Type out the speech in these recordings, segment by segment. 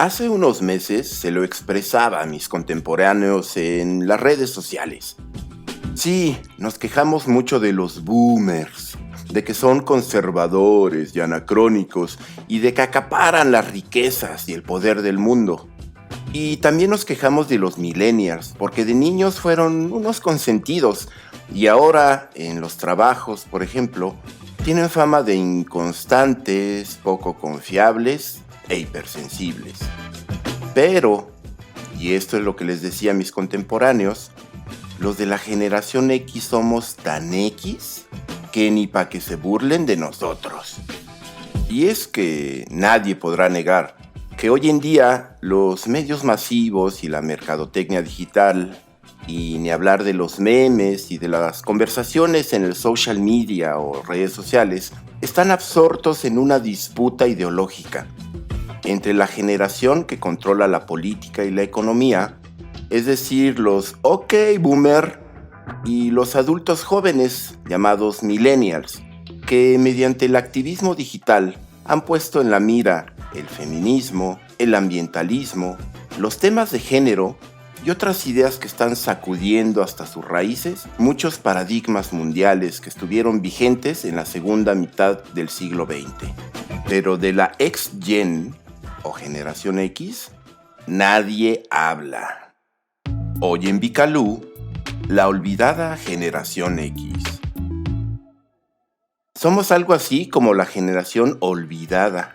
Hace unos meses se lo expresaba a mis contemporáneos en las redes sociales. Sí, nos quejamos mucho de los boomers, de que son conservadores y anacrónicos y de que acaparan las riquezas y el poder del mundo. Y también nos quejamos de los millennials, porque de niños fueron unos consentidos y ahora en los trabajos, por ejemplo, tienen fama de inconstantes, poco confiables e hipersensibles. Pero, y esto es lo que les decía a mis contemporáneos, los de la generación X somos tan X que ni pa' que se burlen de nosotros. Y es que nadie podrá negar que hoy en día los medios masivos y la mercadotecnia digital, y ni hablar de los memes y de las conversaciones en el social media o redes sociales, están absortos en una disputa ideológica entre la generación que controla la política y la economía, es decir, los OK Boomer, y los adultos jóvenes llamados millennials, que mediante el activismo digital han puesto en la mira el feminismo, el ambientalismo, los temas de género y otras ideas que están sacudiendo hasta sus raíces muchos paradigmas mundiales que estuvieron vigentes en la segunda mitad del siglo XX. Pero de la ex-gen o generación X, nadie habla. Hoy en Bicalú, la olvidada generación X. Somos algo así como la generación olvidada,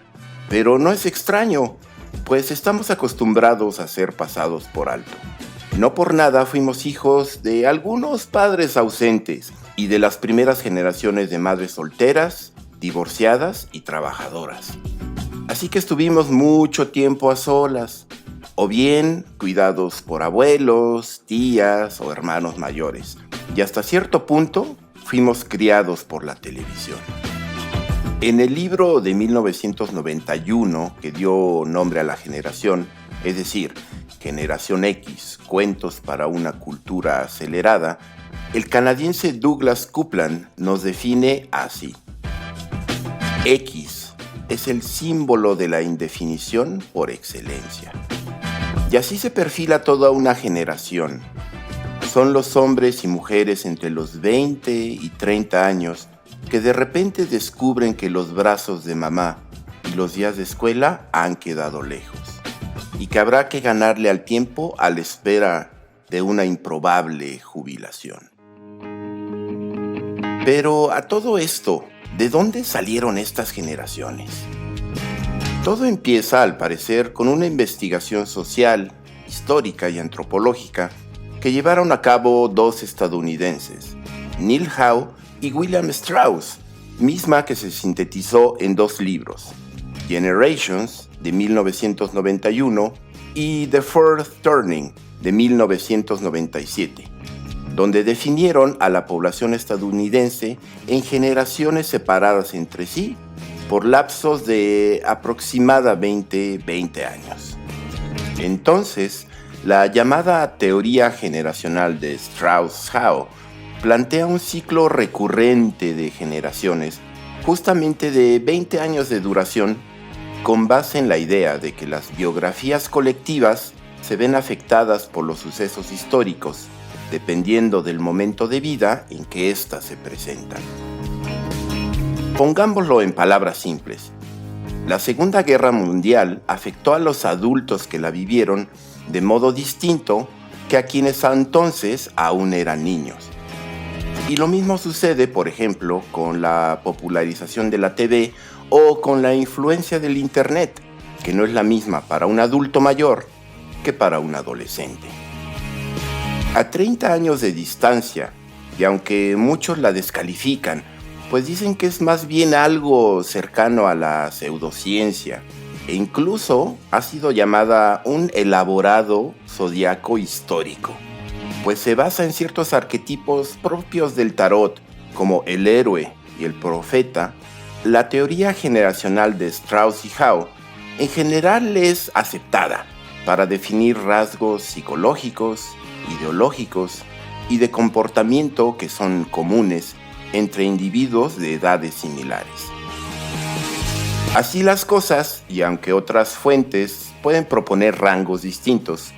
pero no es extraño, pues estamos acostumbrados a ser pasados por alto. No por nada fuimos hijos de algunos padres ausentes y de las primeras generaciones de madres solteras, divorciadas y trabajadoras. Así que estuvimos mucho tiempo a solas, o bien cuidados por abuelos, tías o hermanos mayores. Y hasta cierto punto fuimos criados por la televisión. En el libro de 1991 que dio nombre a la generación, es decir, Generación X, Cuentos para una cultura acelerada, el canadiense Douglas Coupland nos define así. X es el símbolo de la indefinición por excelencia. Y así se perfila toda una generación. Son los hombres y mujeres entre los 20 y 30 años que de repente descubren que los brazos de mamá y los días de escuela han quedado lejos y que habrá que ganarle al tiempo a la espera de una improbable jubilación. Pero a todo esto, ¿de dónde salieron estas generaciones? Todo empieza, al parecer, con una investigación social, histórica y antropológica que llevaron a cabo dos estadounidenses, Neil Howe y William Strauss, misma que se sintetizó en dos libros, Generations, de 1991, y The Fourth Turning, de 1997, donde definieron a la población estadounidense en generaciones separadas entre sí por lapsos de aproximadamente 20 años. Entonces, la llamada teoría generacional de Strauss-Howe plantea un ciclo recurrente de generaciones, justamente de 20 años de duración, con base en la idea de que las biografías colectivas se ven afectadas por los sucesos históricos, dependiendo del momento de vida en que éstas se presentan. Pongámoslo en palabras simples. La Segunda Guerra Mundial afectó a los adultos que la vivieron de modo distinto que a quienes entonces aún eran niños. Y lo mismo sucede, por ejemplo, con la popularización de la TV o con la influencia del Internet, que no es la misma para un adulto mayor que para un adolescente. A 30 años de distancia, y aunque muchos la descalifican, pues dicen que es más bien algo cercano a la pseudociencia, e incluso ha sido llamada un elaborado zodiaco histórico, pues se basa en ciertos arquetipos propios del tarot, como el héroe y el profeta. La teoría generacional de Strauss y Howe en general es aceptada para definir rasgos psicológicos, ideológicos y de comportamiento que son comunes entre individuos de edades similares. Así las cosas, y aunque otras fuentes pueden proponer rangos distintos,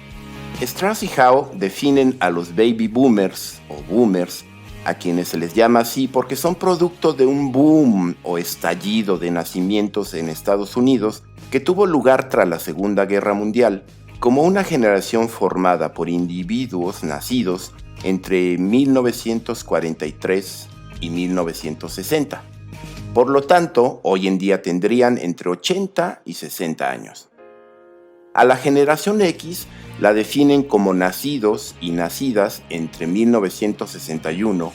Strauss y Howe definen a los baby boomers o boomers, a quienes se les llama así porque son producto de un boom o estallido de nacimientos en Estados Unidos que tuvo lugar tras la Segunda Guerra Mundial, como una generación formada por individuos nacidos entre 1943 y 1960. Por lo tanto, hoy en día tendrían entre 80 y 60 años. A la generación X la definen como nacidos y nacidas entre 1961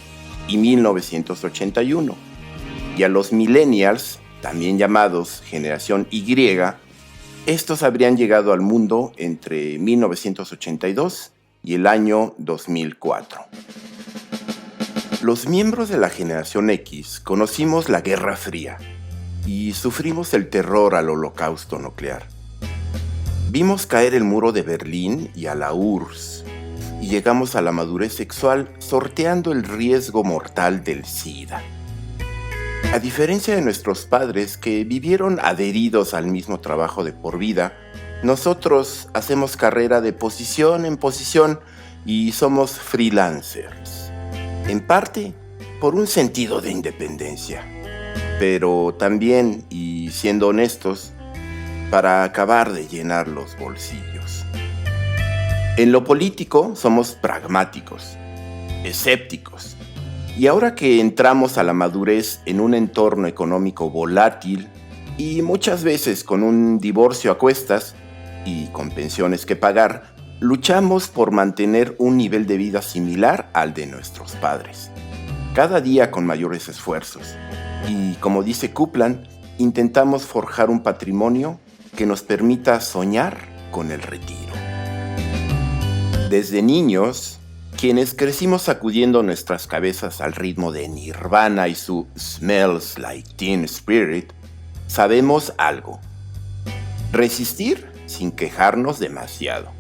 y 1981. Y a los millennials, también llamados generación Y, estos habrían llegado al mundo entre 1982 y el año 2004. Los miembros de la generación X conocimos la Guerra Fría y sufrimos el terror al holocausto nuclear. Vimos caer el muro de Berlín y a la URSS y llegamos a la madurez sexual sorteando el riesgo mortal del SIDA. A diferencia de nuestros padres que vivieron adheridos al mismo trabajo de por vida, nosotros hacemos carrera de posición en posición y somos freelancers. En parte, por un sentido de independencia, pero también, y siendo honestos, para acabar de llenar los bolsillos. En lo político somos pragmáticos, escépticos, y ahora que entramos a la madurez en un entorno económico volátil y muchas veces con un divorcio a cuestas y con pensiones que pagar, luchamos por mantener un nivel de vida similar al de nuestros padres, cada día con mayores esfuerzos. Y como dice Kuplan, intentamos forjar un patrimonio que nos permita soñar con el retiro. Desde niños, quienes crecimos sacudiendo nuestras cabezas al ritmo de Nirvana y su Smells Like Teen Spirit, sabemos algo: resistir sin quejarnos demasiado.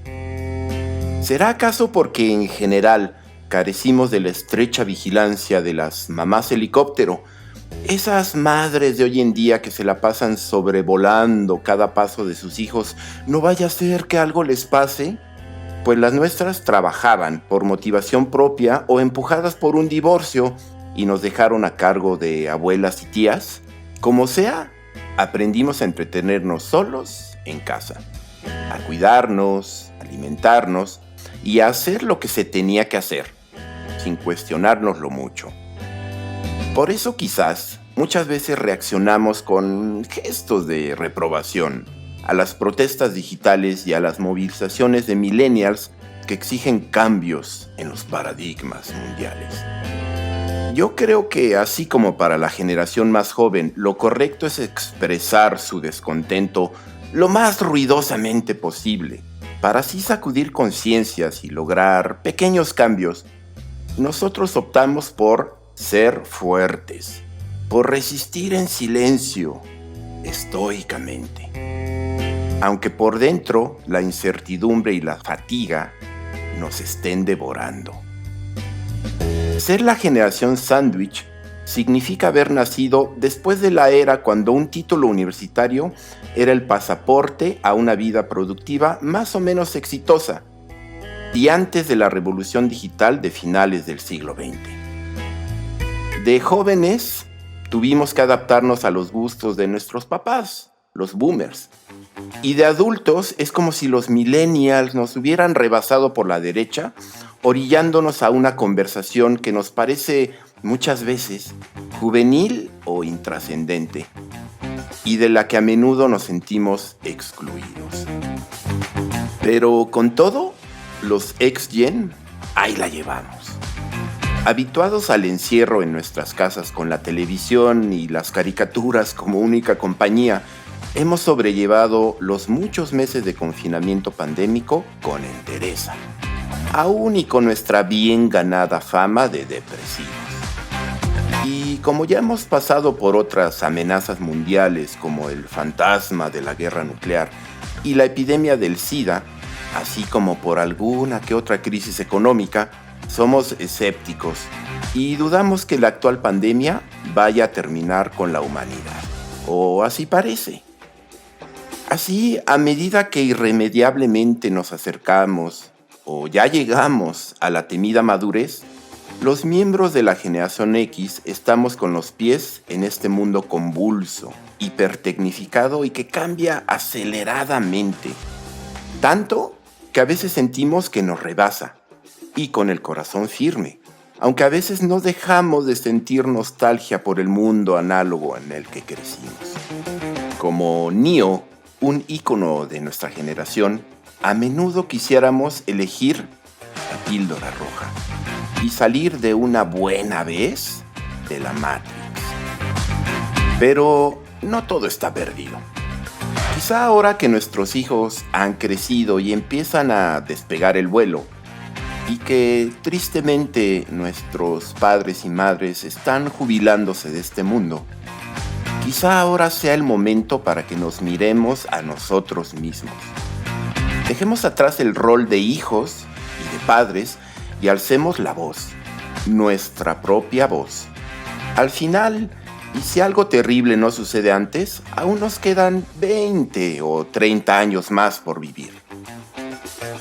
¿Será acaso porque en general carecimos de la estrecha vigilancia de las mamás helicóptero? Esas madres de hoy en día que se la pasan sobrevolando cada paso de sus hijos, ¿no vaya a ser que algo les pase? Pues las nuestras trabajaban por motivación propia o empujadas por un divorcio y nos dejaron a cargo de abuelas y tías. Como sea, aprendimos a entretenernos solos en casa, a cuidarnos, alimentarnos y a hacer lo que se tenía que hacer, sin cuestionárnoslo mucho. Por eso quizás muchas veces reaccionamos con gestos de reprobación a las protestas digitales y a las movilizaciones de millennials que exigen cambios en los paradigmas mundiales. Yo creo que así como para la generación más joven, lo correcto es expresar su descontento lo más ruidosamente posible, para así sacudir conciencias y lograr pequeños cambios. Nosotros optamos por ser fuertes, por resistir en silencio, estoicamente. Aunque por dentro la incertidumbre y la fatiga nos estén devorando. Ser la generación sándwich significa haber nacido después de la era cuando un título universitario era el pasaporte a una vida productiva más o menos exitosa, y antes de la revolución digital de finales del siglo XX. De jóvenes, tuvimos que adaptarnos a los gustos de nuestros papás, los boomers. Y de adultos es como si los millennials nos hubieran rebasado por la derecha, orillándonos a una conversación que nos parece muchas veces juvenil o intrascendente, y de la que a menudo nos sentimos excluidos. Pero con todo, los ex-gen, ahí la llevamos. Habituados al encierro en nuestras casas con la televisión y las caricaturas como única compañía, hemos sobrellevado los muchos meses de confinamiento pandémico con entereza, aún y con nuestra bien ganada fama de depresivos. Y como ya hemos pasado por otras amenazas mundiales como el fantasma de la guerra nuclear y la epidemia del SIDA, así como por alguna que otra crisis económica, somos escépticos y dudamos que la actual pandemia vaya a terminar con la humanidad. O así parece. Así, a medida que irremediablemente nos acercamos o ya llegamos a la temida madurez, los miembros de la generación X estamos con los pies en este mundo convulso, hipertecnificado y que cambia aceleradamente. Tanto que a veces sentimos que nos rebasa y con el corazón firme, aunque a veces no dejamos de sentir nostalgia por el mundo análogo en el que crecimos. Como Neo, un ícono de nuestra generación, a menudo quisiéramos elegir la píldora roja y salir de una buena vez de la Matrix. Pero no todo está perdido. Quizá ahora que nuestros hijos han crecido y empiezan a despegar el vuelo, y que tristemente nuestros padres y madres están jubilándose de este mundo, quizá ahora sea el momento para que nos miremos a nosotros mismos. Dejemos atrás el rol de hijos y de padres y alcemos la voz, nuestra propia voz. Al final, y si algo terrible no sucede antes, aún nos quedan 20 o 30 años más por vivir.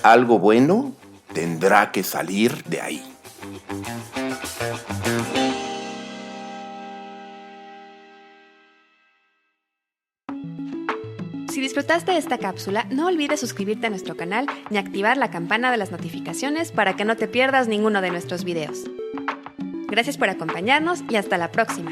Algo bueno tendrá que salir de ahí. Si disfrutaste de esta cápsula, no olvides suscribirte a nuestro canal y activar la campana de las notificaciones para que no te pierdas ninguno de nuestros videos. Gracias por acompañarnos y hasta la próxima.